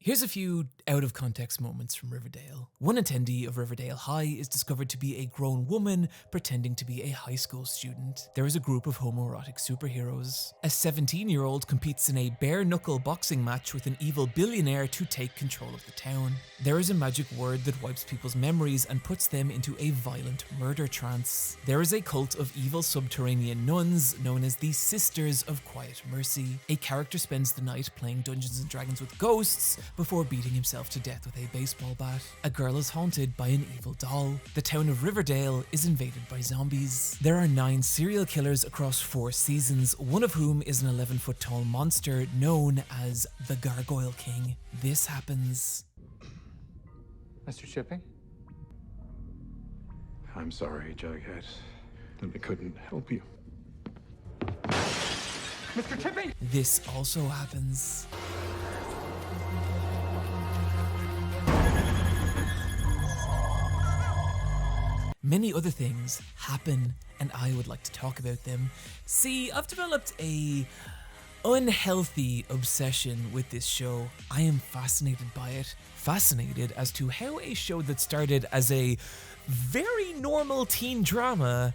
Here's a few out-of-context moments from Riverdale. One attendee of Riverdale High is discovered to be a grown woman pretending to be a high school student. There is a group of homoerotic superheroes. A 17-year-old competes in a bare-knuckle boxing match with an evil billionaire to take control of the town. There is a magic word that wipes people's memories and puts them into a violent murder trance. There is a cult of evil subterranean nuns known as the Sisters of Quiet Mercy. A character spends the night playing Dungeons & Dragons with ghosts before beating himself to death with a baseball bat. A girl is haunted by an evil doll. The town of Riverdale is invaded by zombies. There are 9 serial killers across 4 seasons, one of whom is an 11-foot tall monster known as the Gargoyle King. This happens. Mr. Chipping? I'm sorry, Jughead. I couldn't help you. Mr. Chipping! This also happens. Many other things happen, and I would like to talk about them. See, I've developed a unhealthy obsession with this show. I am fascinated by it. Fascinated as to how a show that started as a very normal teen drama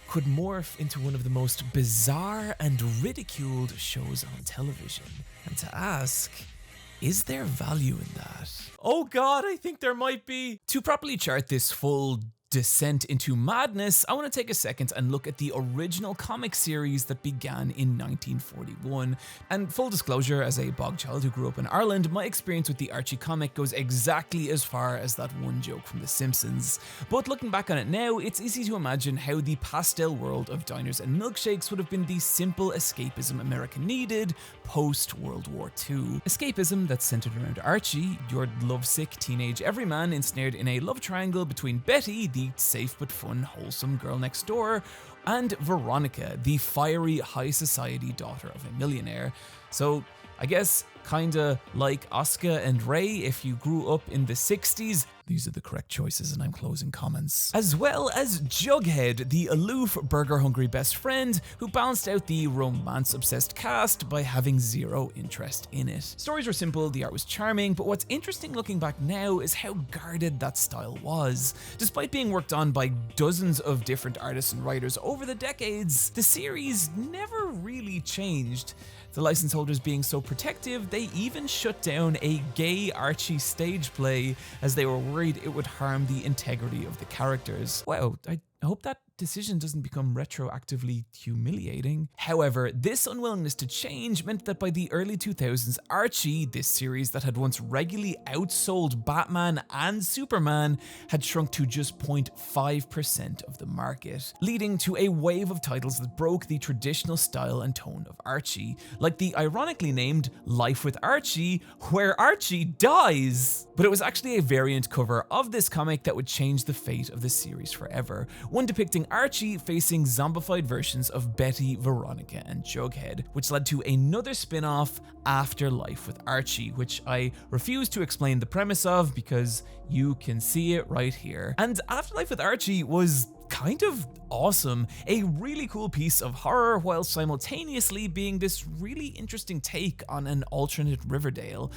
could morph into one of the most bizarre and ridiculed shows on television. And to ask, is there value in that? Oh god, I think there might be. To properly chart this full descent into madness, I want to take a second and look at the original comic series that began in 1941. And full disclosure, as a bog child who grew up in Ireland, my experience with the Archie comic goes exactly as far as that one joke from The Simpsons. But looking back on it now, it's easy to imagine how the pastel world of diners and milkshakes would have been the simple escapism America needed post-World War II. Escapism that's centered around Archie, your lovesick teenage everyman ensnared in a love triangle between Betty, the safe but fun, wholesome girl next door, and Veronica, the fiery high society daughter of a millionaire. So I guess kinda like Oscar and Ray if you grew up in the 60s. These are the correct choices and I'm closing comments. As well as Jughead, the aloof, burger-hungry best friend who balanced out the romance-obsessed cast by having zero interest in it. Stories were simple, the art was charming, but what's interesting looking back now is how guarded that style was. Despite being worked on by dozens of different artists and writers over the decades, the series never really changed. The license holders being so protective, they even shut down a gay Archie stage play as they were worried it would harm the integrity of the characters. Wow, I hope that decision doesn't become retroactively humiliating. However, this unwillingness to change meant that by the early 2000s, Archie, this series that had once regularly outsold Batman and Superman, had shrunk to just 0.5% of the market, leading to a wave of titles that broke the traditional style and tone of Archie, like the ironically named Life with Archie, where Archie dies. But it was actually a variant cover of this comic that would change the fate of the series forever, one depicting Archie facing zombified versions of Betty, Veronica, and Jughead, which led to another spin-off, After Life with Archie, which I refuse to explain the premise of because you can see it right here. And After Life with Archie was kind of awesome, a really cool piece of horror while simultaneously being this really interesting take on an alternate Riverdale.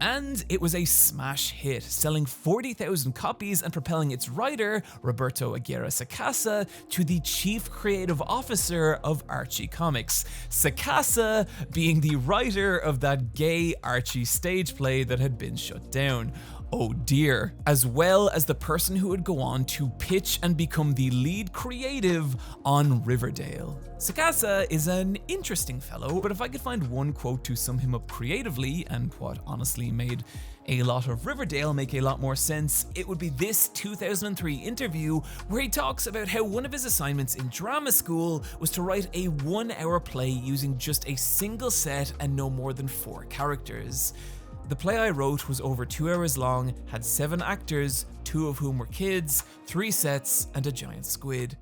And it was a smash hit, selling 40,000 copies and propelling its writer, Roberto Aguirre Sacasa, to the chief creative officer of Archie Comics, Sacasa being the writer of that gay Archie stage play that had been shut down. Oh dear. As well as the person who would go on to pitch and become the lead creative on Riverdale. Sacasa is an interesting fellow, but if I could find one quote to sum him up creatively, and what honestly made a lot of Riverdale make a lot more sense, it would be this 2003 interview where he talks about how one of his assignments in drama school was to write a 1-hour play using just a single set and no more than 4 characters. The play I wrote was over 2 hours long, had 7 actors, 2 of whom were kids, 3 sets, and a giant squid.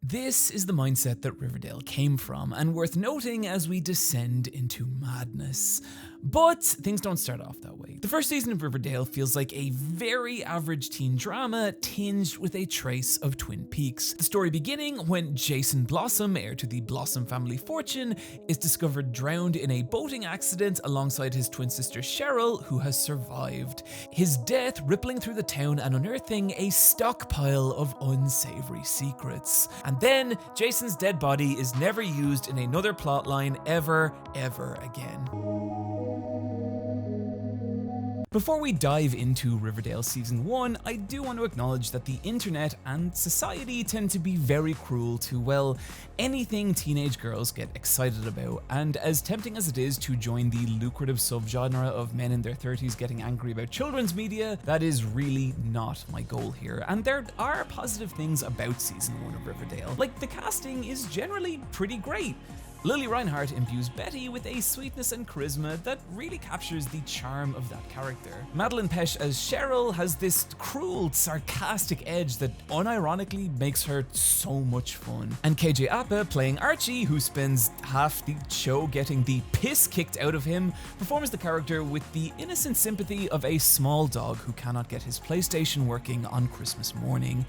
This is the mindset that Riverdale came from, and worth noting as we descend into madness. But things don't start off that way. The first season of Riverdale feels like a very average teen drama tinged with a trace of Twin Peaks. The story beginning when Jason Blossom, heir to the Blossom family fortune, is discovered drowned in a boating accident alongside his twin sister Cheryl, who has survived. His death rippling through the town and unearthing a stockpile of unsavory secrets. And then Jason's dead body is never used in another plotline ever again. Before we dive into Riverdale Season 1, I do want to acknowledge that the internet and society tend to be very cruel to, well, anything teenage girls get excited about, and as tempting as it is to join the lucrative subgenre of men in their 30s getting angry about children's media, that is really not my goal here, and there are positive things about Season 1 of Riverdale. Like, the casting is generally pretty great. Lily Reinhart imbues Betty with a sweetness and charisma that really captures the charm of that character. Madeline Pesh as Cheryl has this cruel, sarcastic edge that unironically makes her so much fun. And KJ Apa, playing Archie, who spends half the show getting the piss kicked out of him, performs the character with the innocent sympathy of a small dog who cannot get his PlayStation working on Christmas morning.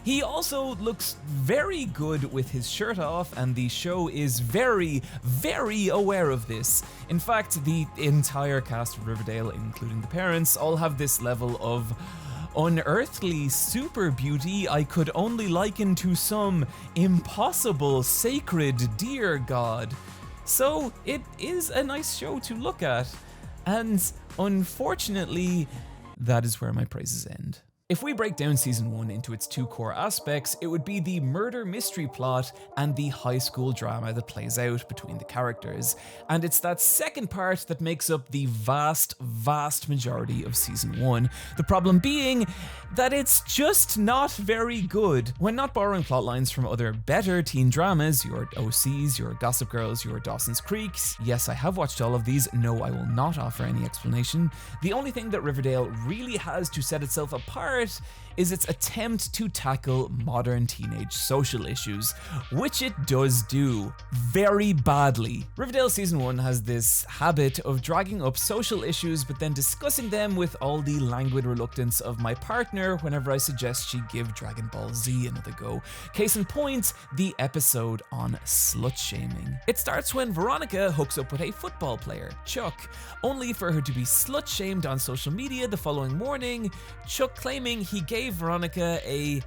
He also looks very good with his shirt off, and the show is very aware of this. In fact, the entire cast of Riverdale, including the parents, all have this level of unearthly super beauty I could only liken to some impossible, sacred, dear god. So it is a nice show to look at, and unfortunately, that is where my praises end. If we break down Season 1 into its two core aspects, it would be the murder mystery plot and the high school drama that plays out between the characters. And it's that second part that makes up the vast majority of Season 1. The problem being that it's just not very good. When not borrowing plotlines from other better teen dramas, your OCs, your Gossip Girls, your Dawson's Creeks, yes, I have watched all of these, no, I will not offer any explanation. The only thing that Riverdale really has to set itself apart is its attempt to tackle modern teenage social issues, which it does do very badly. Riverdale Season 1 has this habit of dragging up social issues but then discussing them with all the languid reluctance of my partner whenever I suggest she give Dragon Ball Z another go. Case in point, the episode on slut shaming. It starts when Veronica hooks up with a football player, Chuck, only for her to be slut shamed on social media the following morning, Chuck claiming he gave Veronica a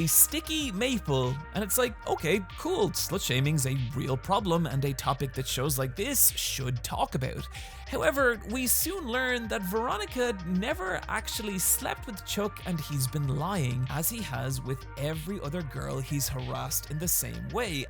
sticky maple, and it's like, okay, cool, slut shaming's a real problem and a topic that shows like this should talk about. However, we soon learn that Veronica never actually slept with Chuck, and he's been lying, as he has with every other girl he's harassed in the same way.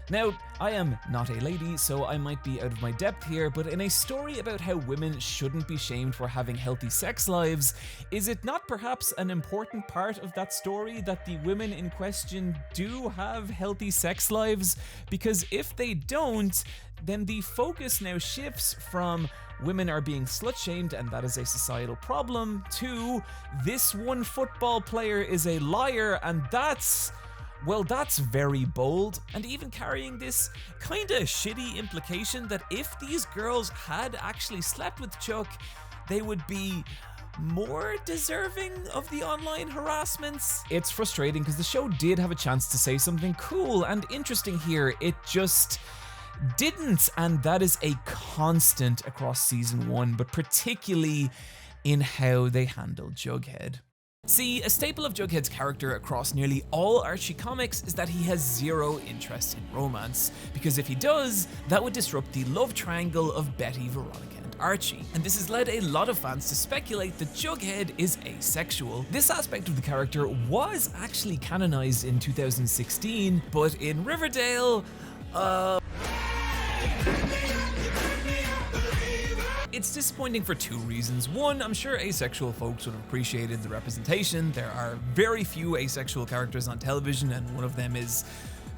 Now, I am not a lady, so I might be out of my depth here, but in a story about how women shouldn't be shamed for having healthy sex lives, is it not perhaps an important part of that story that the women in question do have healthy sex lives? Because if they don't, then the focus now shifts from women are being slut-shamed and that is a societal problem to this one football player is a liar, and that's very bold, and even carrying this kinda shitty implication that if these girls had actually slept with Chuck, they would be more deserving of the online harassments. It's frustrating because the show did have a chance to say something cool and interesting here. It just didn't, and that is a constant across Season 1, but particularly in how they handle Jughead. See, a staple of Jughead's character across nearly all Archie comics is that he has zero interest in romance, because if he does, that would disrupt the love triangle of Betty, Veronica, and Archie. And this has led a lot of fans to speculate that Jughead is asexual. This aspect of the character was actually canonized in 2016, but in Riverdale, it's disappointing for two reasons. One, I'm sure asexual folks would have appreciated the representation. There are very few asexual characters on television, and one of them is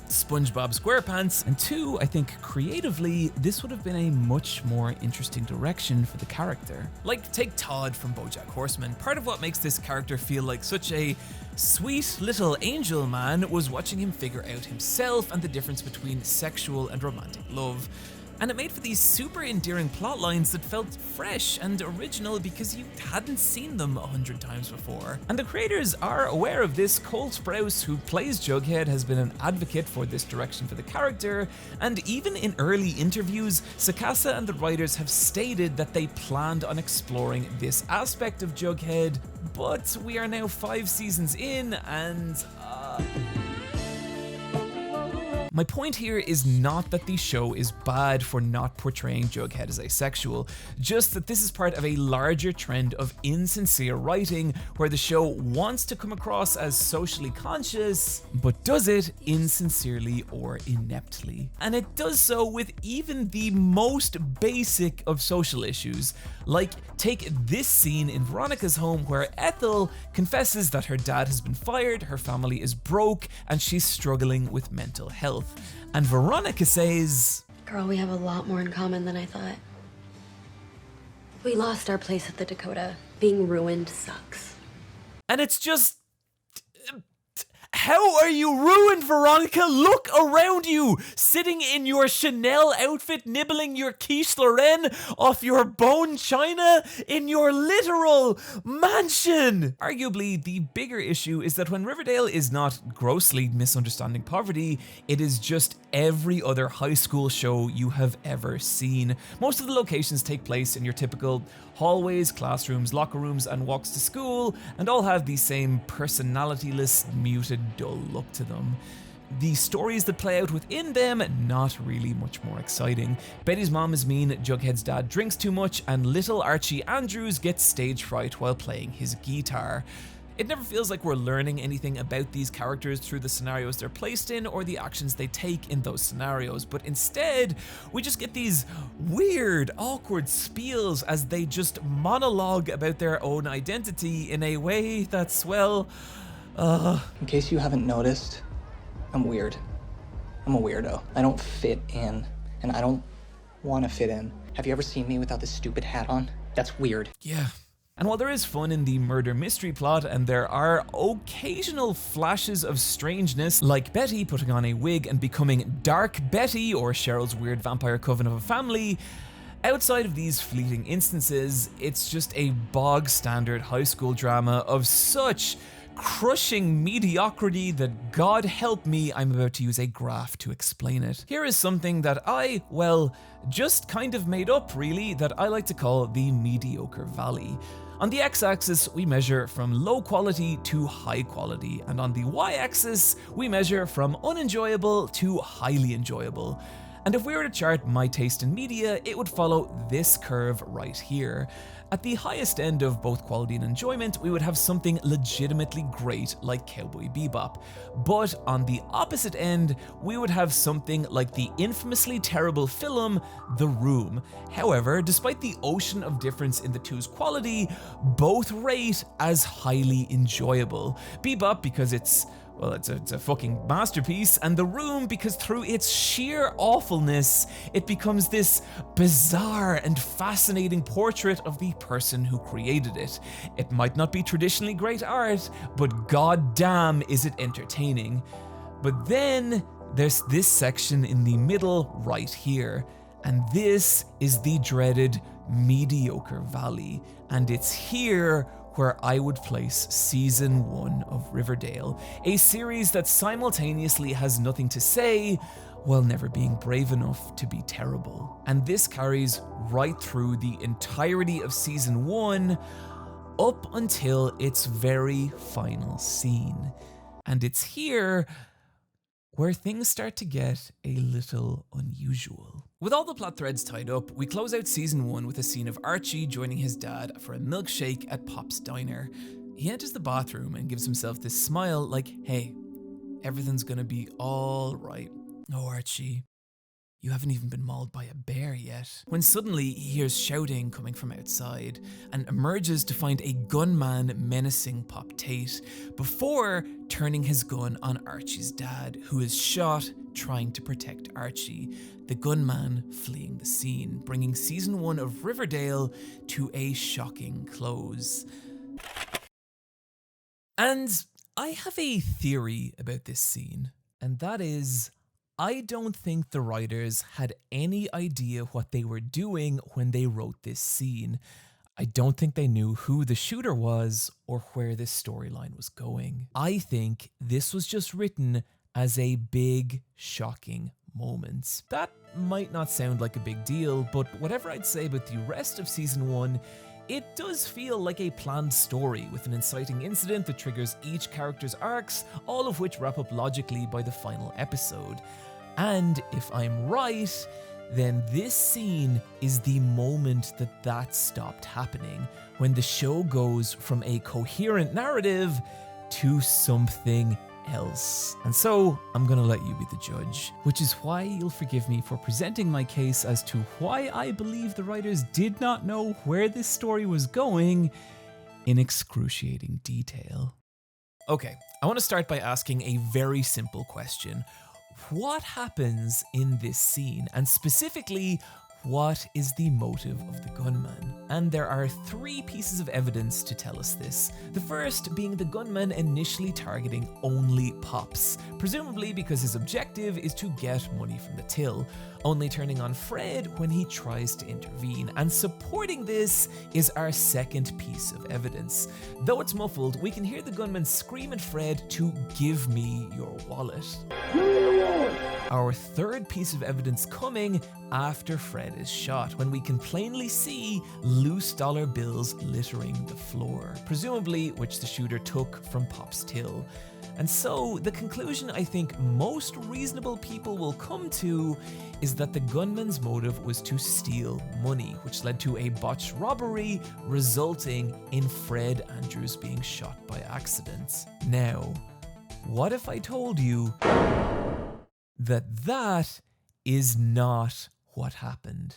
SpongeBob SquarePants. And two, I think creatively, this would have been a much more interesting direction for the character. Like, take Todd from BoJack Horseman. Part of what makes this character feel like such a sweet little angel man was watching him figure out himself and the difference between sexual and romantic love. And it made for these super endearing plot lines that felt fresh and original because you hadn't seen them 100 times before. And the creators are aware of this. Cole Sprouse, who plays Jughead, has been an advocate for this direction for the character, and even in early interviews, Sacasa and the writers have stated that they planned on exploring this aspect of Jughead, but we are now 5 seasons in and my point here is not that the show is bad for not portraying Jughead as asexual, just that this is part of a larger trend of insincere writing where the show wants to come across as socially conscious, but does it insincerely or ineptly. And it does so with even the most basic of social issues, like take this scene in Veronica's home where Ethel confesses that her dad has been fired, her family is broke, and she's struggling with mental health. And Veronica says, "Girl, we have a lot more in common than I thought. We lost our place at the Dakota. Being ruined sucks." And it's just, how are you ruined, Veronica? Look around you, sitting in your Chanel outfit, nibbling your quiche Lorraine off your bone china in your literal mansion. Arguably, the bigger issue is that when Riverdale is not grossly misunderstanding poverty, it is just every other high school show you have ever seen. Most of the locations take place in your typical hallways, classrooms, locker rooms, and walks to school, and all have the same personalityless, muted, dull look to them. The stories that play out within them, not really much more exciting. Betty's mom is mean, Jughead's dad drinks too much, and little Archie Andrews gets stage fright while playing his guitar. It never feels like we're learning anything about these characters through the scenarios they're placed in or the actions they take in those scenarios, but instead, we just get these weird, awkward spiels as they just monologue about their own identity in a way that's, well, In case you haven't noticed, I'm weird. I'm a weirdo. I don't fit in, and I don't want to fit in. Have you ever seen me without this stupid hat on? That's weird. yeah. And while there is fun in the murder mystery plot, and there are occasional flashes of strangeness, like Betty putting on a wig and becoming Dark Betty or Cheryl's weird vampire coven of a family, outside of these fleeting instances, it's just a bog standard high school drama of such crushing mediocrity that, God help me, I'm about to use a graph to explain it. Here is something that I, well, just kind of made up really, that I like to call the mediocre valley. On the x-axis, we measure from low quality to high quality, and on the y-axis, we measure from unenjoyable to highly enjoyable. And if we were to chart my taste in media, it would follow this curve right here. At the highest end of both quality and enjoyment, we would have something legitimately great like Cowboy Bebop. But on the opposite end, we would have something like the infamously terrible film, The Room. However, despite the ocean of difference in the two's quality, both rate as highly enjoyable. Bebop because it's a fucking masterpiece, and The Room because through its sheer awfulness, it becomes this bizarre and fascinating portrait of the person who created it. It might not be traditionally great art, but goddamn is it entertaining. But then there's this section in the middle right here, and this is the dreaded mediocre valley, and it's here where I would place season 1 of Riverdale, a series that simultaneously has nothing to say while never being brave enough to be terrible. And this carries right through the entirety of season 1 up until its very final scene. And it's here where things start to get a little unusual. With all the plot threads tied up, we close out season 1 with a scene of Archie joining his dad for a milkshake at Pop's diner. He enters the bathroom and gives himself this smile like, hey, everything's gonna be all right. Oh, Archie, you haven't even been mauled by a bear yet. When suddenly he hears shouting coming from outside and emerges to find a gunman menacing Pop Tate before turning his gun on Archie's dad, who is shot trying to protect Archie, the gunman fleeing the scene, bringing season 1 of Riverdale to a shocking close. And I have a theory about this scene, and that is, I don't think the writers had any idea what they were doing when they wrote this scene. I don't think they knew who the shooter was or where this storyline was going. I think this was just written as a big, shocking moment. That might not sound like a big deal, but whatever I'd say about the rest of season 1, it does feel like a planned story with an inciting incident that triggers each character's arcs, all of which wrap up logically by the final episode. And if I'm right, then this scene is the moment that stopped happening, when the show goes from a coherent narrative to something else. And so I'm gonna let you be the judge, which is why you'll forgive me for presenting my case as to why I believe the writers did not know where this story was going in excruciating detail. Okay, I want to start by asking a very simple question. What happens in this scene, and specifically, what is the motive of the gunman? And there are 3 pieces of evidence to tell us this. The first being the gunman initially targeting only Pops, presumably because his objective is to get money from the till, only turning on Fred when he tries to intervene. And supporting this is our second piece of evidence. Though it's muffled, we can hear the gunman scream at Fred to give me your wallet. Our third piece of evidence coming after Fred is shot, when we can plainly see loose dollar bills littering the floor, presumably which the shooter took from Pop's till. And so the conclusion I think most reasonable people will come to is that the gunman's motive was to steal money, which led to a botched robbery resulting in Fred Andrews being shot by accident. Now, what if I told you that is not what happened?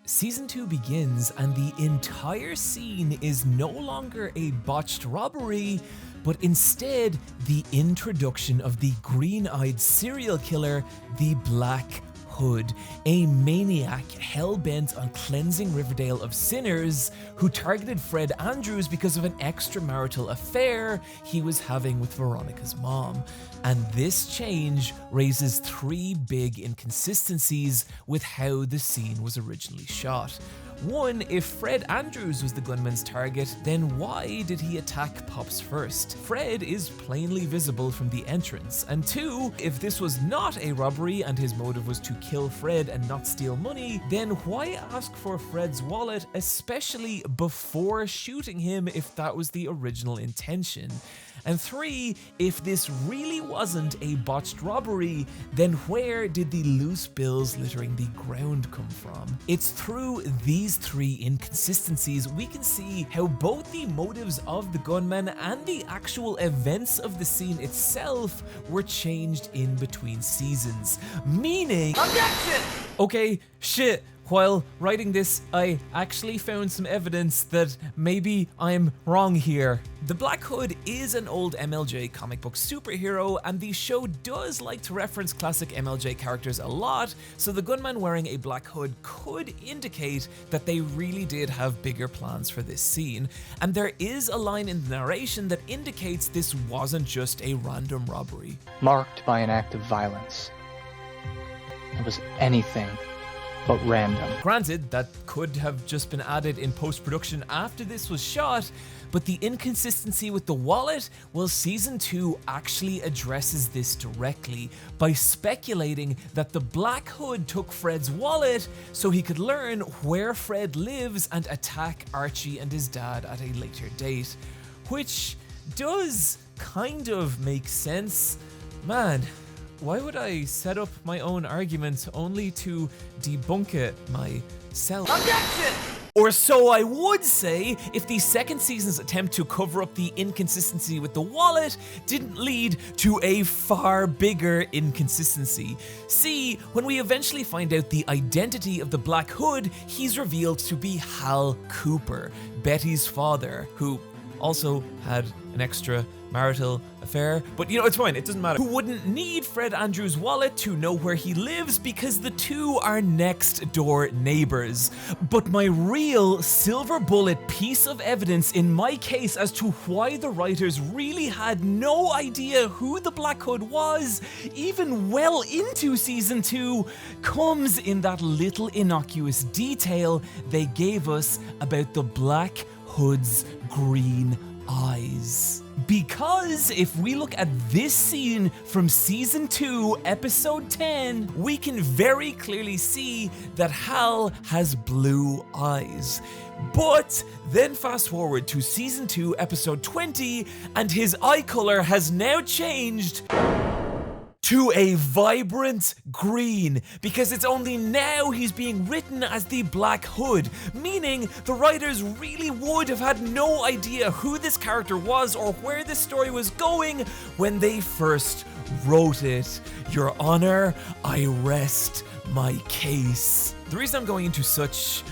Season 2 begins and the entire scene is no longer a botched robbery, but instead the introduction of the green-eyed serial killer, the Black Hood, a maniac hell-bent on cleansing Riverdale of sinners who targeted Fred Andrews because of an extramarital affair he was having with Veronica's mom. And this change raises 3 big inconsistencies with how the scene was originally shot. 1, if Fred Andrews was the gunman's target, then why did he attack Pops first? Fred is plainly visible from the entrance. And 2, if this was not a robbery and his motive was to kill Fred and not steal money, then why ask for Fred's wallet, especially before shooting him if that was the original intention? And 3, if this really wasn't a botched robbery, then where did the loose bills littering the ground come from? It's through these 3 inconsistencies we can see how both the motives of the gunman and the actual events of the scene itself were changed in between seasons. Meaning— Objection! Okay, shit. While writing this, I actually found some evidence that maybe I'm wrong here. The Black Hood is an old MLJ comic book superhero, and the show does like to reference classic MLJ characters a lot, so the gunman wearing a black hood could indicate that they really did have bigger plans for this scene. And there is a line in the narration that indicates this wasn't just a random robbery. Marked by an act of violence. It was anything but random. Granted, that could have just been added in post-production after this was shot, but the inconsistency with the wallet, well, season 2 actually addresses this directly by speculating that the Black Hood took Fred's wallet so he could learn where Fred lives and attack Archie and his dad at a later date. Which does kind of make sense. Man, why would I set up my own argument only to debunk it myself? Objection! Or so I would say if the second season's attempt to cover up the inconsistency with the wallet didn't lead to a far bigger inconsistency. See, when we eventually find out the identity of the Black Hood, he's revealed to be Hal Cooper, Betty's father, who also had an extramarital affair. But you know, it's fine, it doesn't matter. Who wouldn't need Fred Andrews' wallet to know where he lives because the two are next door neighbors. But my real silver bullet piece of evidence in my case as to why the writers really had no idea who the Black Hood was, even well into season 2, comes in that little innocuous detail they gave us about the Black Hood's green eyes. Because if we look at this scene from season 2, episode 10, we can very clearly see that Hal has blue eyes. But then fast forward to season 2, episode 20, and his eye color has now changed to a vibrant green, because it's only now he's being written as the Black Hood, meaning the writers really would have had no idea who this character was or where this story was going when they first wrote it. Your Honor, I rest my case. The reason I'm going into such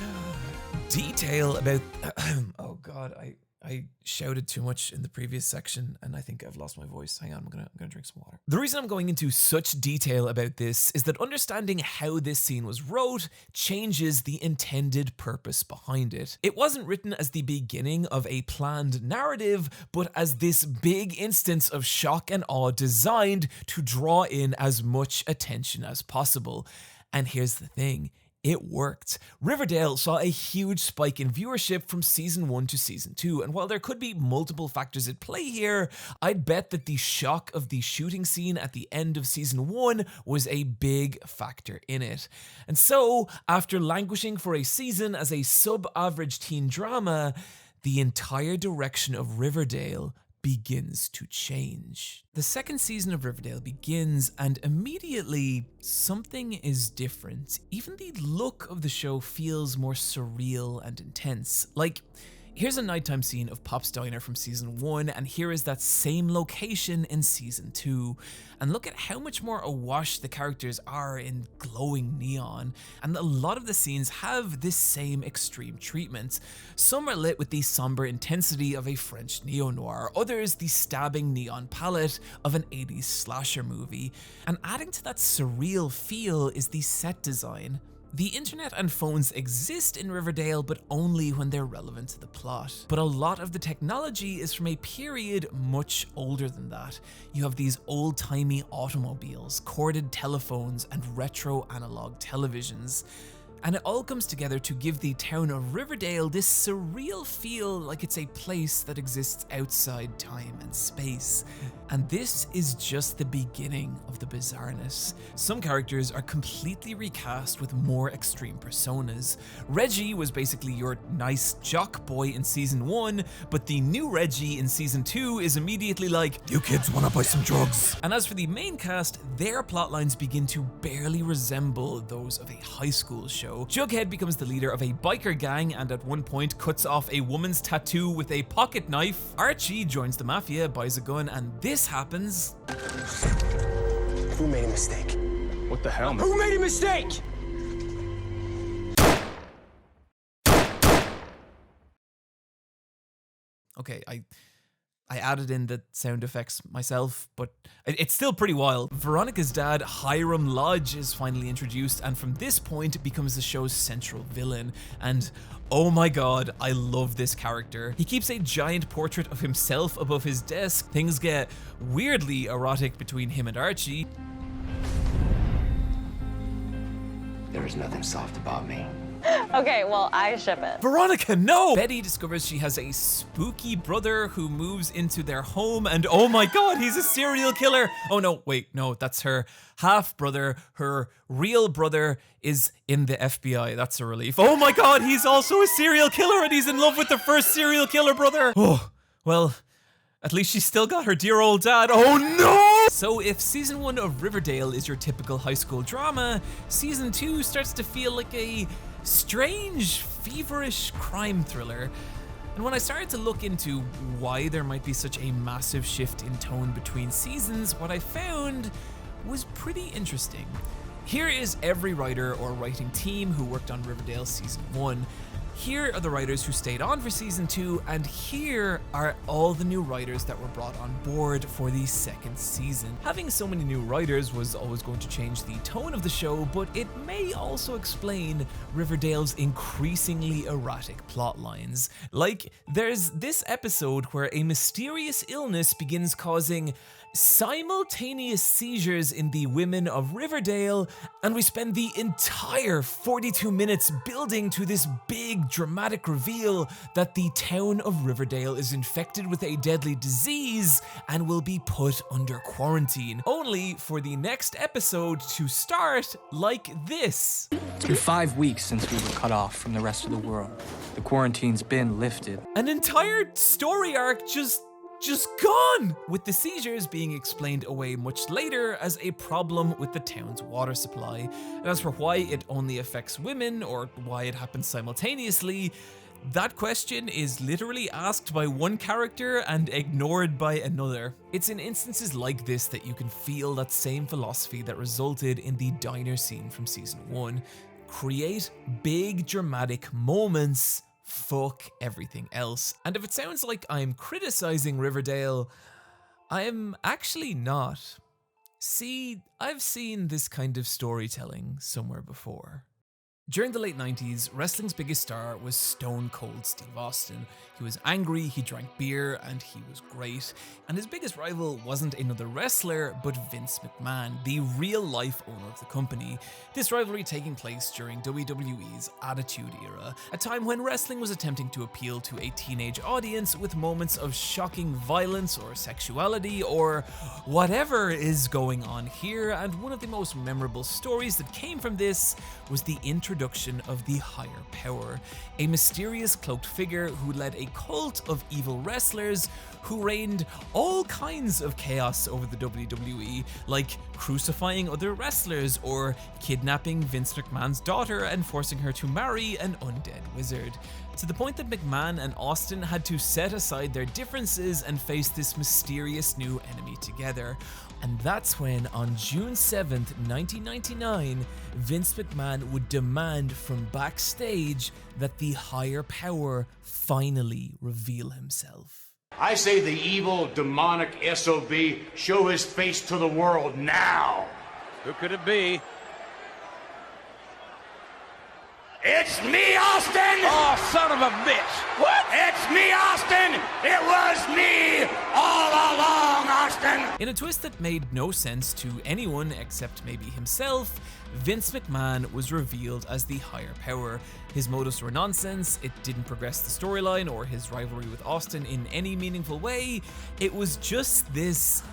detail about oh god, I shouted too much in the previous section and I think I've lost my voice. Hang on, I'm gonna drink some water. The reason I'm going into such detail about this is that understanding how this scene was wrote changes the intended purpose behind it. It wasn't written as the beginning of a planned narrative, but as this big instance of shock and awe designed to draw in as much attention as possible. And here's the thing. It worked. Riverdale saw a huge spike in viewership from season 1 to season 2, and while there could be multiple factors at play here, I'd bet that the shock of the shooting scene at the end of season 1 was a big factor in it. And so, after languishing for a season as a sub-average teen drama, the entire direction of Riverdale begins to change. The second season of Riverdale begins, and immediately something is different. Even the look of the show feels more surreal and intense. Like, here's a nighttime scene of Pop's Diner from season 1, and here is that same location in season 2. And look at how much more awash the characters are in glowing neon. And a lot of the scenes have this same extreme treatment. Some are lit with the somber intensity of a French neo-noir, others the stabbing neon palette of an 80s slasher movie. And adding to that surreal feel is the set design. The internet and phones exist in Riverdale, but only when they're relevant to the plot. But a lot of the technology is from a period much older than that. You have these old-timey automobiles, corded telephones, and retro analog televisions. And it all comes together to give the town of Riverdale this surreal feel like it's a place that exists outside time and space. And this is just the beginning of the bizarreness. Some characters are completely recast with more extreme personas. Reggie was basically your nice jock boy in season 1, but the new Reggie in season 2 is immediately like, "You kids wanna buy some drugs?" And as for the main cast, their plotlines begin to barely resemble those of a high school show. Jughead becomes the leader of a biker gang and at one point cuts off a woman's tattoo with a pocket knife. Archie joins the mafia, buys a gun, and this happens. Who made a mistake? What the hell? Who made a mistake? Okay, I added in the sound effects myself, but it's still pretty wild. Veronica's dad, Hiram Lodge, is finally introduced, and from this point becomes the show's central villain. And oh my god, I love this character. He keeps a giant portrait of himself above his desk. Things get weirdly erotic between him and Archie. There is nothing soft about me. Okay, well, I ship it. Veronica, no! Betty discovers she has a spooky brother who moves into their home, and oh my god, he's a serial killer! Oh no, wait, no, that's her half-brother. Her real brother is in the FBI. That's a relief. Oh my god, he's also a serial killer, and he's in love with the first serial killer brother! Oh, well, at least she's still got her dear old dad. Oh no! So if season 1 of Riverdale is your typical high school drama, season 2 starts to feel like a strange, feverish crime thriller. And when I started to look into why there might be such a massive shift in tone between seasons, what I found was pretty interesting. Here is every writer or writing team who worked on Riverdale season 1. Here are the writers who stayed on for season 2, and here are all the new writers that were brought on board for the second season. Having so many new writers was always going to change the tone of the show, but it may also explain Riverdale's increasingly erratic plot lines. Like, there's this episode where a mysterious illness begins causing simultaneous seizures in the women of Riverdale, and we spend the entire 42 minutes building to this big dramatic reveal that the town of Riverdale is infected with a deadly disease and will be put under quarantine, only for the next episode to start like this. It's been 5 weeks since we were cut off from the rest of the world. The quarantine's been lifted. An entire story arc just gone! With the seizures being explained away much later as a problem with the town's water supply. And as for why it only affects women, or why it happens simultaneously, that question is literally asked by one character and ignored by another. It's in instances like this that you can feel that same philosophy that resulted in the diner scene from season 1. Create big dramatic moments, fuck everything else. And if it sounds like I'm criticizing Riverdale, I'm actually not. See, I've seen this kind of storytelling somewhere before. During the late 90s, wrestling's biggest star was Stone Cold Steve Austin. He was angry, he drank beer, and he was great. And his biggest rival wasn't another wrestler, but Vince McMahon, the real-life owner of the company. This rivalry taking place during WWE's Attitude Era, a time when wrestling was attempting to appeal to a teenage audience with moments of shocking violence or sexuality or whatever is going on here. And one of the most memorable stories that came from this was the introduction of the Higher Power, a mysterious cloaked figure who led a cult of evil wrestlers who reigned all kinds of chaos over the WWE, like crucifying other wrestlers or kidnapping Vince McMahon's daughter and forcing her to marry an undead wizard, to the point that McMahon and Austin had to set aside their differences and face this mysterious new enemy together. And that's when, on June 7th, 1999, Vince McMahon would demand from backstage that the Higher Power finally reveal himself. I say the evil, demonic SOB show his face to the world now. Who could it be? It's me, Austin! Oh, son of a bitch! What? It's me, Austin! It was me all along, Austin! In a twist that made no sense to anyone except maybe himself, Vince McMahon was revealed as the Higher Power. His motives were nonsense, it didn't progress the storyline or his rivalry with Austin in any meaningful way. It was just this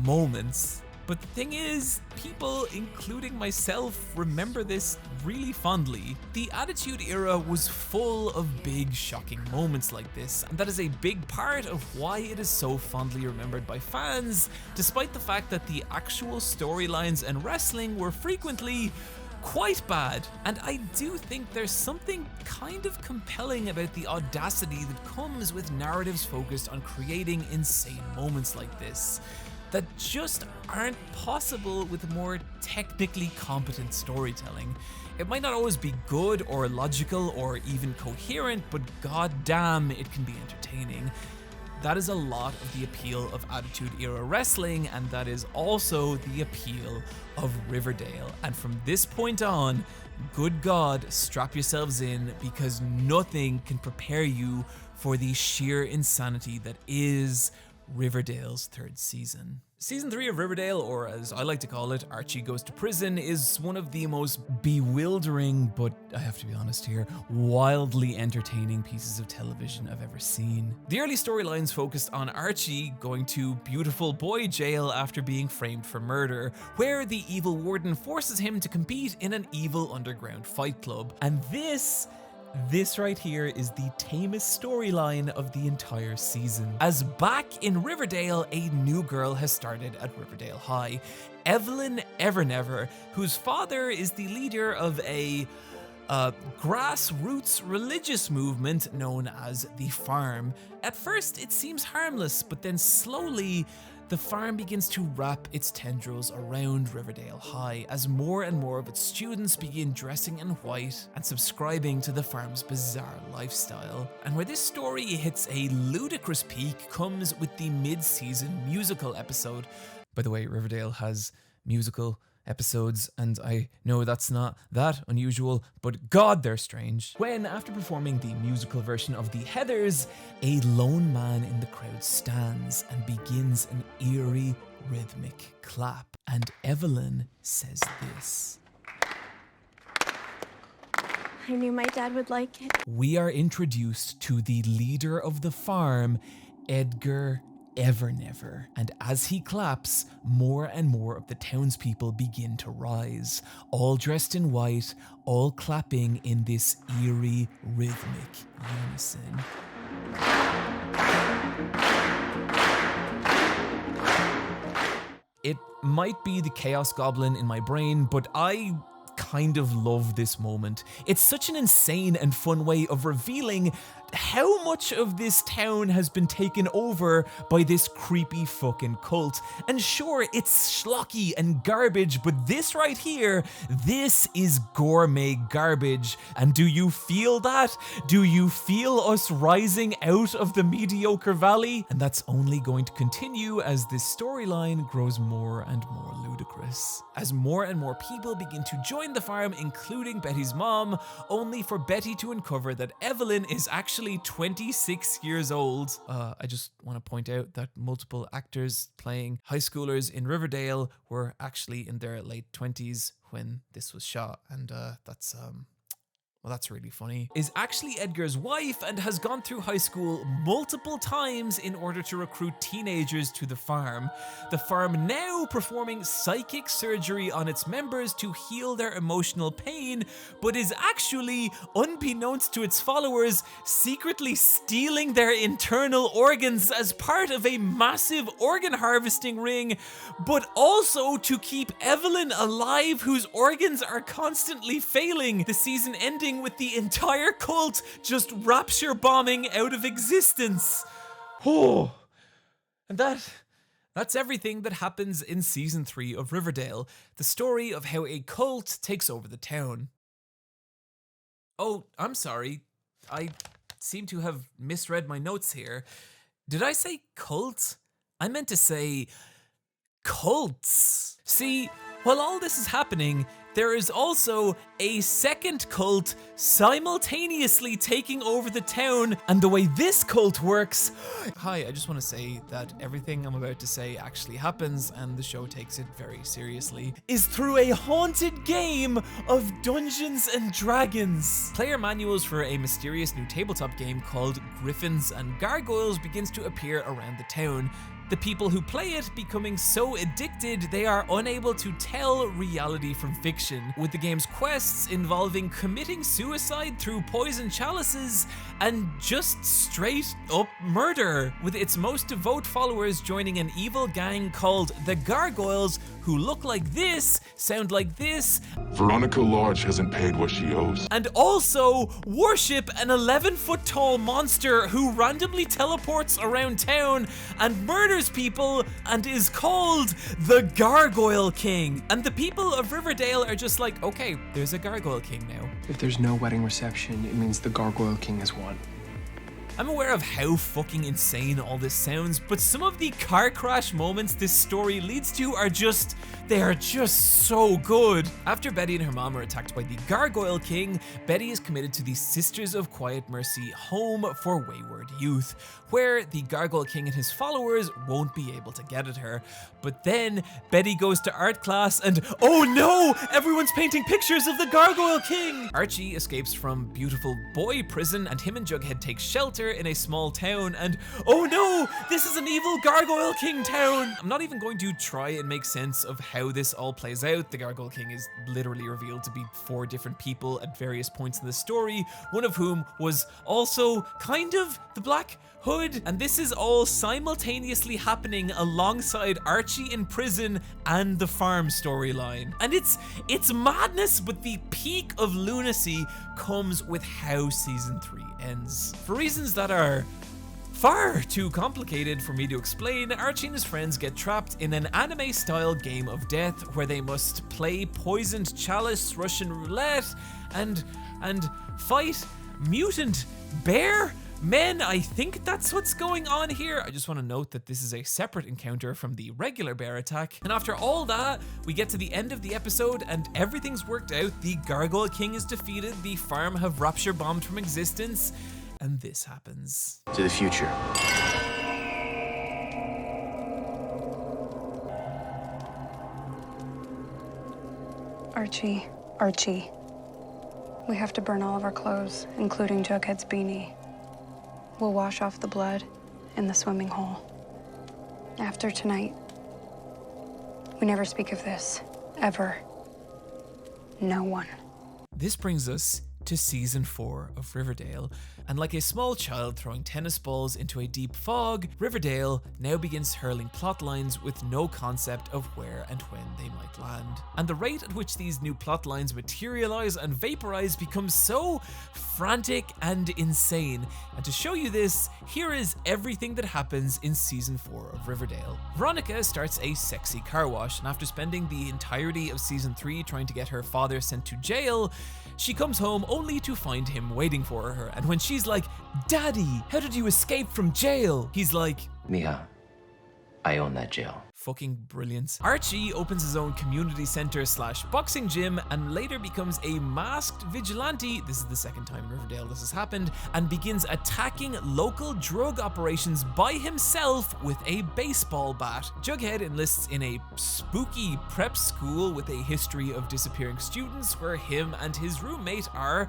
moment. But the thing is, people, including myself, remember this really fondly. The Attitude Era was full of big, shocking moments like this, and that is a big part of why it is so fondly remembered by fans, despite the fact that the actual storylines and wrestling were frequently quite bad. And I do think there's something kind of compelling about the audacity that comes with narratives focused on creating insane moments like this, that just aren't possible with more technically competent storytelling. It might not always be good or logical or even coherent, but goddamn, it can be entertaining. That is a lot of the appeal of Attitude Era wrestling, and that is also the appeal of Riverdale. And from this point on, good God, strap yourselves in, because nothing can prepare you for the sheer insanity that is Riverdale's third season. Season 3 of Riverdale, or as I like to call it, Archie Goes to Prison, is one of the most bewildering, but I have to be honest here, wildly entertaining pieces of television I've ever seen. The early storylines focused on Archie going to beautiful boy jail after being framed for murder, where the evil warden forces him to compete in an evil underground fight club. And this right here is the tamest storyline of the entire season. As back in Riverdale, a new girl has started at Riverdale High, Evelyn Evernever, whose father is the leader of a grassroots religious movement known as The Farm. At first, it seems harmless, but then slowly, the farm begins to wrap its tendrils around Riverdale High as more and more of its students begin dressing in white and subscribing to the farm's bizarre lifestyle. And where this story hits a ludicrous peak comes with the mid-season musical episode. By the way, Riverdale has musical episodes, and I know that's not that unusual, but God, they're strange. When, after performing the musical version of The Heathers, a lone man in the crowd stands and begins an eerie, rhythmic clap, and Evelyn says this. I knew my dad would like it. We are introduced to the leader of the farm, Edgar Evernever, and as he claps, more and more of the townspeople begin to rise, all dressed in white, all clapping in this eerie, rhythmic unison. It might be the Chaos Goblin in my brain, but I kind of love this moment. It's such an insane and fun way of revealing how much of this town has been taken over by this creepy fucking cult. And sure, it's schlocky and garbage, but this right here, this is gourmet garbage. And do you feel that? Do you feel us rising out of the mediocre valley? And that's only going to continue as this storyline grows more and more ludicrous. As more and more people begin to join the farm, including Betty's mom, only for Betty to uncover that Evelyn is actually 26 years old. I just want to point out that multiple actors playing high schoolers in Riverdale were actually in their late 20s when this was shot, and that's really funny, is actually Edgar's wife and has gone through high school multiple times in order to recruit teenagers to the farm. The farm now performing psychic surgery on its members to heal their emotional pain, but is actually, unbeknownst to its followers, secretly stealing their internal organs as part of a massive organ harvesting ring, but also to keep Evelyn alive, whose organs are constantly failing. The season ending with the entire cult just rapture bombing out of existence. Oh, and that's everything that happens in season 3 of Riverdale, the story of how a cult takes over the town. Oh, I'm sorry. I seem to have misread my notes here. Did I say cult? I meant to say cults. See, while all this is happening, there is also a second cult simultaneously taking over the town, and the way this cult works... Hi, I just want to say that everything I'm about to say actually happens, and the show takes it very seriously, is through a haunted game of Dungeons and Dragons. Player manuals for a mysterious new tabletop game called Griffins and Gargoyles begins to appear around the town. The people who play it becoming so addicted they are unable to tell reality from fiction, with the game's quests involving committing suicide through poison chalices and just straight up murder, with its most devout followers joining an evil gang called the Gargoyles, who look like this, sound like this, Veronica Lodge hasn't paid what she owes, and also worship an 11-foot tall monster who randomly teleports around town and murders people and is called the Gargoyle King. And the people of Riverdale are just like, okay, there's a Gargoyle King now. If there's no wedding reception, it means the Gargoyle King has won. I'm aware of how fucking insane all this sounds, but some of the car crash moments this story leads to are just, they are just so good. After Betty and her mom are attacked by the Gargoyle King, Betty is committed to the Sisters of Quiet Mercy Home for Wayward Youth, where the Gargoyle King and his followers won't be able to get at her. But then Betty goes to art class and, oh no, everyone's painting pictures of the Gargoyle King! Archie escapes from beautiful boy prison and him and Jughead take shelter in a small town, and oh no, this is an evil Gargoyle King town! I'm not even going to try and make sense of how this all plays out. The Gargoyle King is literally revealed to be 4 different people at various points in the story, one of whom was also kind of the Black Hood, and this is all simultaneously happening alongside Archie in prison and the farm storyline. And it's madness, but the peak of lunacy comes with how season 3 ends. For reasons that are Far too complicated for me to explain, Archie and his friends get trapped in an anime-style game of death where they must play poisoned chalice Russian roulette and fight mutant bear men. I think that's what's going on here. I just want to note that this is a separate encounter from the regular bear attack. And after all that, we get to the end of the episode and everything's worked out. The Gargoyle King is defeated, the farm have rapture bombed from existence, and this happens. To the future. Archie. We have to burn all of our clothes, including Jughead's beanie. We'll wash off the blood in the swimming hole. After tonight, we never speak of this, ever. No one. This brings us to season 4 of Riverdale, and like a small child throwing tennis balls into a deep fog, Riverdale now begins hurling plot lines with no concept of where and when they might land. And the rate at which these new plot lines materialize and vaporize becomes so frantic and insane. And to show you this, here is everything that happens in season 4 of Riverdale. Veronica starts a sexy car wash, and after spending the entirety of season 3 trying to get her father sent to jail, she comes home only to find him waiting for her. And when she's like, "Daddy, how did you escape from jail?" he's like, Mija, I own that jail. Fucking brilliant. Archie opens his own community center / boxing gym and later becomes a masked vigilante. This is the second time in Riverdale this has happened, and begins attacking local drug operations by himself with a baseball bat. Jughead enlists in a spooky prep school with a history of disappearing students where him and his roommate are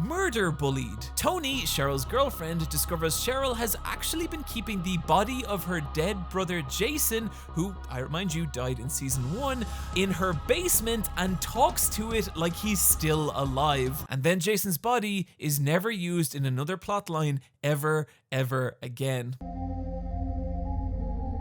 murder bullied. Tony, Cheryl's girlfriend, discovers Cheryl has actually been keeping the body of her dead brother Jason, who, I remind you, died in season 1, in her basement and talks to it like he's still alive. And then Jason's body is never used in another plotline ever again.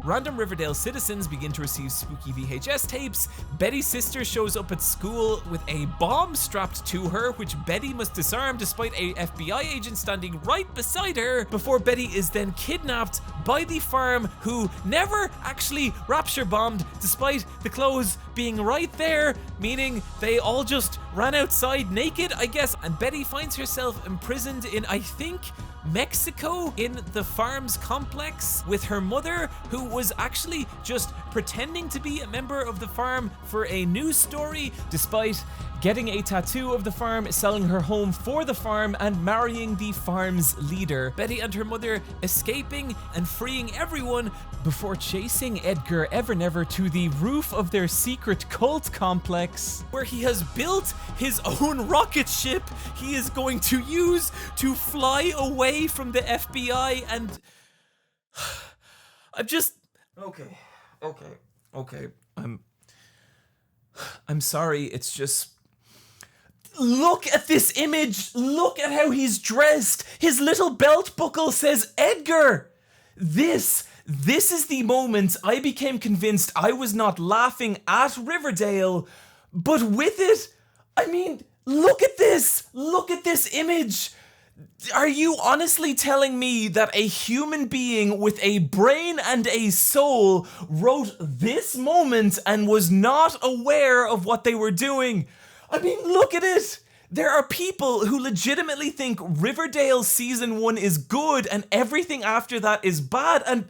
Random Riverdale citizens begin to receive spooky VHS tapes. Betty's sister shows up at school with a bomb strapped to her, which Betty must disarm despite a FBI agent standing right beside her, before Betty is then kidnapped by the farm, who never actually rapture bombed despite the clothes being right there, meaning they all just ran outside naked, I guess. And Betty finds herself imprisoned in, I think, Mexico, in the farm's complex with her mother, who was actually just pretending to be a member of the farm for a news story, despite getting a tattoo of the farm, selling her home for the farm, and marrying the farm's leader. Betty and her mother escaping and freeing everyone before chasing Edgar Evernever to the roof of their secret cult complex, where he has built his own rocket ship he is going to use to fly away from the FBI. And I'm just... Okay. I'm sorry, it's just... Look at this image! Look at how he's dressed! His little belt buckle says Edgar! This is the moment I became convinced I was not laughing at Riverdale, but with it, I mean, look at this! Look at this image! Are you honestly telling me that a human being with a brain and a soul wrote this moment and was not aware of what they were doing? I mean, look at it! There are people who legitimately think Riverdale season 1 is good and everything after that is bad, and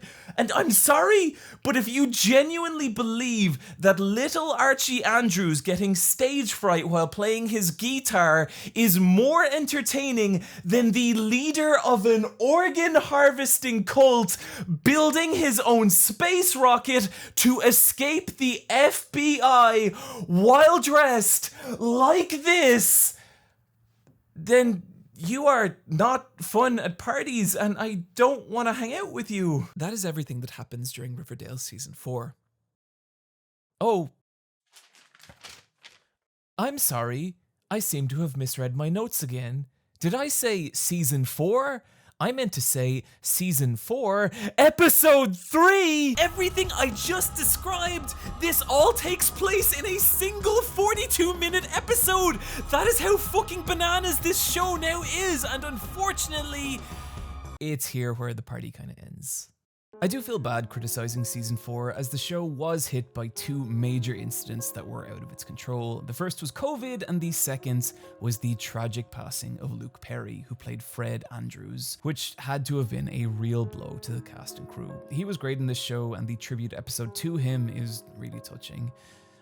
I'm sorry, but if you genuinely believe that little Archie Andrews getting stage fright while playing his guitar is more entertaining than the leader of an organ harvesting cult building his own space rocket to escape the FBI while dressed like this, then you are not fun at parties, and I don't want to hang out with you. That is everything that happens during Riverdale season 4. Oh. I'm sorry. I seem to have misread my notes again. Did I say season 4? I meant to say season 4, episode 3! Everything I just described, this all takes place in a single 42-minute episode! That is how fucking bananas this show now is, and unfortunately, it's here where the party kind of ends. I do feel bad criticizing season 4 as the show was hit by two major incidents that were out of its control. The first was COVID and the second was the tragic passing of Luke Perry, who played Fred Andrews, which had to have been a real blow to the cast and crew. He was great in this show and the tribute episode to him is really touching.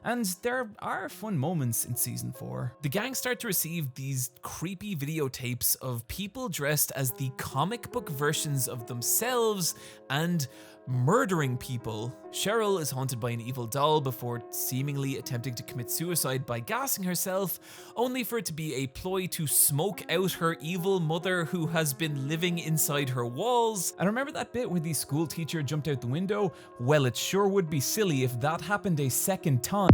And there are fun moments in season 4. The gang start to receive these creepy videotapes of people dressed as the comic book versions of themselves and murdering people. Cheryl is haunted by an evil doll before seemingly attempting to commit suicide by gassing herself, only for it to be a ploy to smoke out her evil mother who has been living inside her walls. And remember that bit where the school teacher jumped out the window? Well, it sure would be silly if that happened a second time.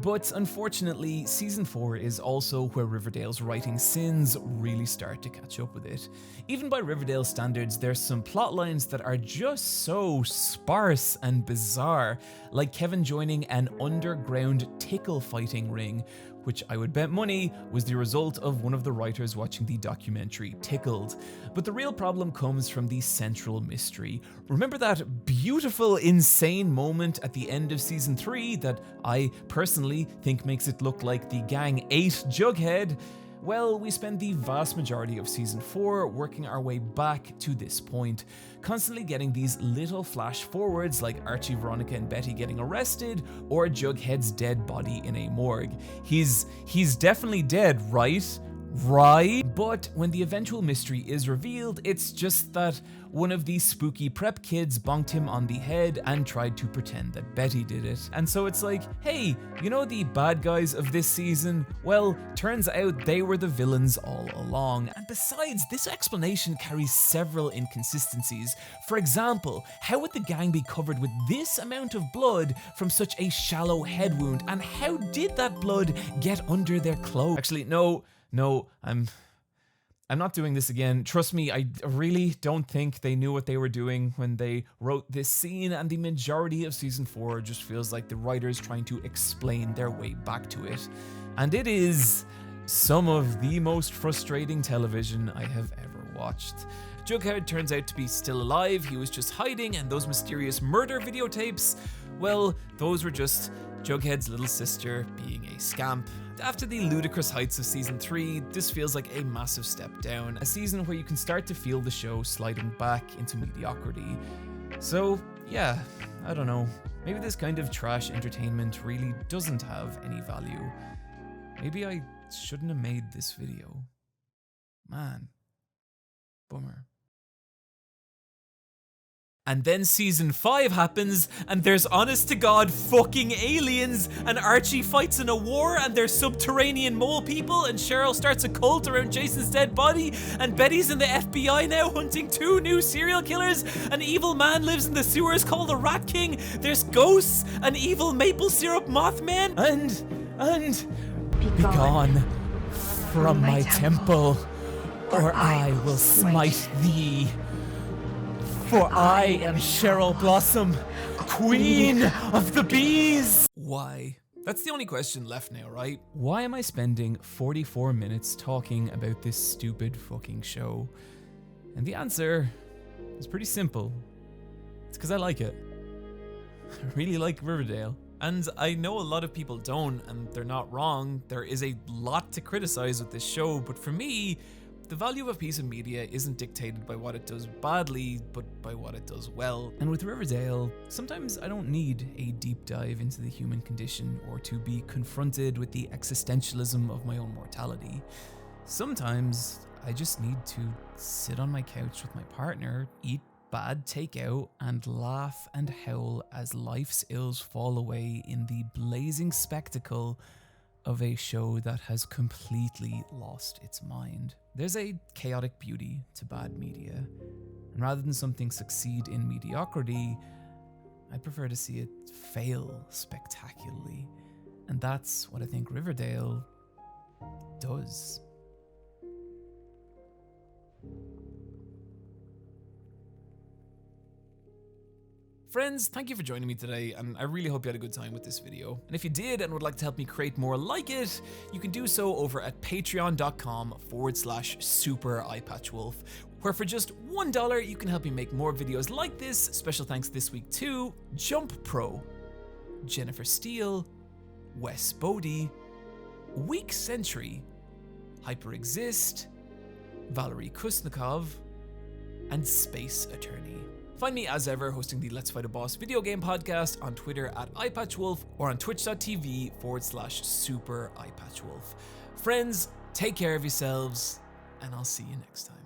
But unfortunately, season 4 is also where Riverdale's writing sins really start to catch up with it. Even by Riverdale standards, there's some plot lines that are just so sparse and bizarre, like Kevin joining an underground tickle fighting ring, which I would bet money was the result of one of the writers watching the documentary Tickled. But the real problem comes from the central mystery. Remember that beautiful, insane moment at the end of season 3 that I personally think makes it look like the gang ate Jughead? Well, we spend the vast majority of season 4 working our way back to this point, constantly getting these little flash forwards like Archie, Veronica, and Betty getting arrested, or Jughead's dead body in a morgue. He's definitely dead, right? Right? But when the eventual mystery is revealed, it's just that one of these spooky prep kids bonked him on the head and tried to pretend that Betty did it. And so it's like, hey, you know the bad guys of this season? Well, turns out they were the villains all along. And besides, this explanation carries several inconsistencies. For example, how would the gang be covered with this amount of blood from such a shallow head wound? And how did that blood get under their clothes? Actually, no, I'm not doing this again. Trust me, I really don't think they knew what they were doing when they wrote this scene, and the majority of season 4 just feels like the writers trying to explain their way back to it. And it is some of the most frustrating television I have ever watched. Jughead turns out to be still alive, he was just hiding, and those mysterious murder videotapes, well, those were just Jughead's little sister being a scamp. After the ludicrous heights of season 3, this feels like a massive step down, a season where you can start to feel the show sliding back into mediocrity. So yeah, I don't know, maybe this kind of trash entertainment really doesn't have any value. Maybe I shouldn't have made this video. Man, bummer. And then season 5 happens, and there's honest to God fucking aliens, and Archie fights in a war, and there's subterranean mole people, and Cheryl starts a cult around Jason's dead body, and Betty's in the FBI now hunting 2 new serial killers, an evil man lives in the sewers called the Rat King, there's ghosts, an evil maple syrup Mothman, and be gone from my temple, or I will smite thee. For I am Cheryl Blossom, Queen of the Bees! Why? That's the only question left now, right? Why am I spending 44 minutes talking about this stupid fucking show? And the answer is pretty simple. It's because I like it. I really like Riverdale. And I know a lot of people don't, and they're not wrong. There is a lot to criticize with this show, but for me, the value of a piece of media isn't dictated by what it does badly, but by what it does well. And with Riverdale, sometimes I don't need a deep dive into the human condition or to be confronted with the existentialism of my own mortality. Sometimes I just need to sit on my couch with my partner, eat bad takeout, and laugh and howl as life's ills fall away in the blazing spectacle of a show that has completely lost its mind. There's a chaotic beauty to bad media, and rather than something succeed in mediocrity, I'd prefer to see it fail spectacularly. And that's what I think Riverdale does. Friends, thank you for joining me today, and I really hope you had a good time with this video. And if you did and would like to help me create more like it, you can do so over at patreon.com/super Eyepatchwolf, where for just $1 you can help me make more videos like this. Special thanks this week to Jump Pro, Jennifer Steele, Wes Bodie, Weak Century, HyperExist, Valerie Kusnikov, and Space Attorney. Find me as ever hosting the Let's Fight a Boss video game podcast on Twitter at Eyepatchwolf or on twitch.tv/super Eyepatchwolf. Friends, take care of yourselves, and I'll see you next time.